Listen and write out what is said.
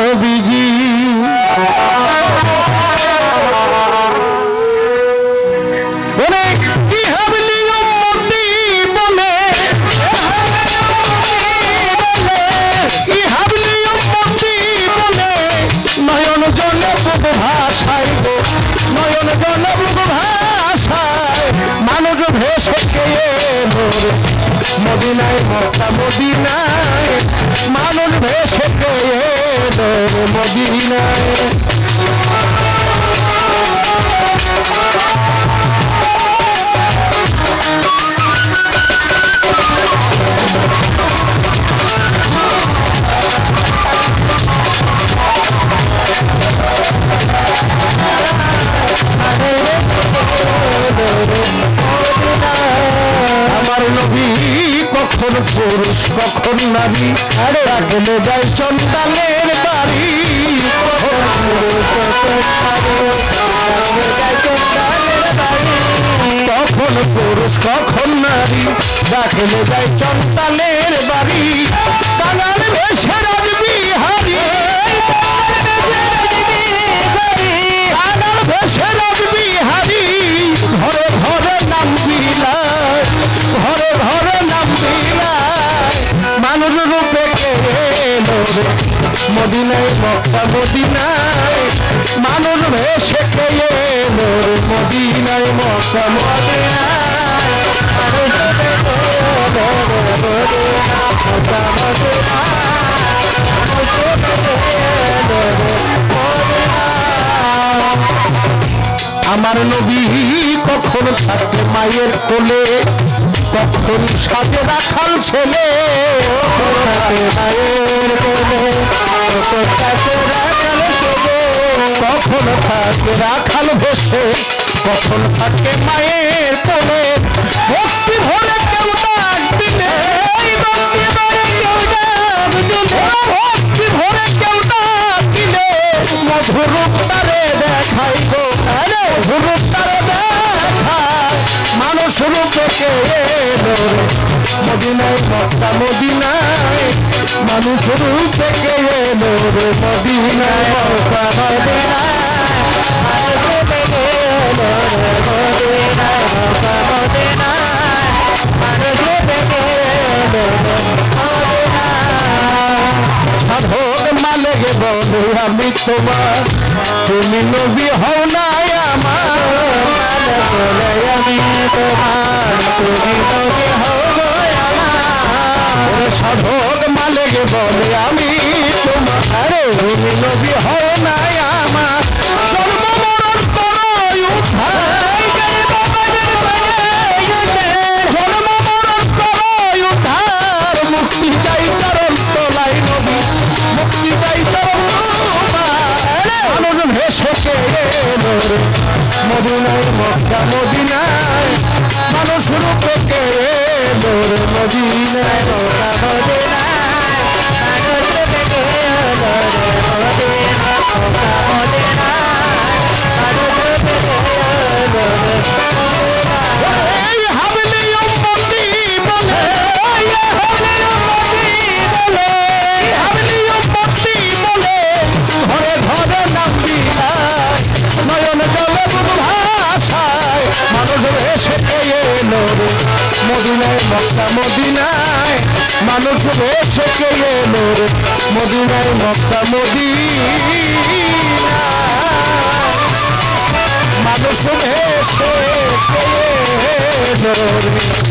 নবীজি অনেক ইহাবলি উম্মতি বলে ইহাবলি উম্মতি বলে নয়ন জলে বুক ভাষায় গো নয়ন জলে বুক ভাষায় মানুষ ভেসে গিয়ে মদিনায় মক্কা মদিনায় মানুষ ভেসে গিয়ে মদিনায় আমার নবী কখন পুরুষ কখন নারী রাখলে যায় চন্দালের বাড়ি কখন পুরুষ কখন নারী রাখলে যায় চন্দালের বাড়ি বাঙাল ভেসে রাজবিহারী বাঙাল ভেসে রাজবিহারী ঘরে ঘরে নাম বিলায় ঘরে ঘরে নাম বিলায় মানুষ রূপে এলো রে মদিনায় মক্কা মদিনায় মানুষ ভেসে এলো রে মদিনায় মক্কা মদিনায় আমার নবী কখন থাকে মায়ের কোলে কখন সাথে রাখাল ছেলে মায়ের কোলে কখন থাকে রাখাল ভেসে কখন থাকে মায়ের কোলে ভক্তি ভরে কেউ ডাক দিলে ভক্তি ভরে কেউ ডাক দিলে মধুর তারে দেখাই গো মধুর তারে দেখায় মানুষ রূপে এলো রে মদিনায় মক্কা মদিনায় মানুষ রূপে এলো রে মদিনায় মক্কা মদিনায় সাধক মালেগে বলে আমি তোমার তুমি নবী হও না আমার আমি তোমার তুমি নবী হও আমার সাধক মালেগে বলে আমি তোমার তুমি নবী হও না আমার জন্মমরণ করো উদ্ধার জন্মমরণ করো উদ্ধার মুক্তি চাই চরণ তোলাই নবী মুক্তি চাই চরণ মানুষ ভেসে এলো রে মদিনায় মক্কা মদিনায় মানুষ রূপে এলো রে মদিনায় মক্কা মদিনায় মদিনায় মক্কা মদিনায় মানুষ ভেসে এলো রে মদিনায় মক্কা মদিনায় মানুষ ভেসে এলো রে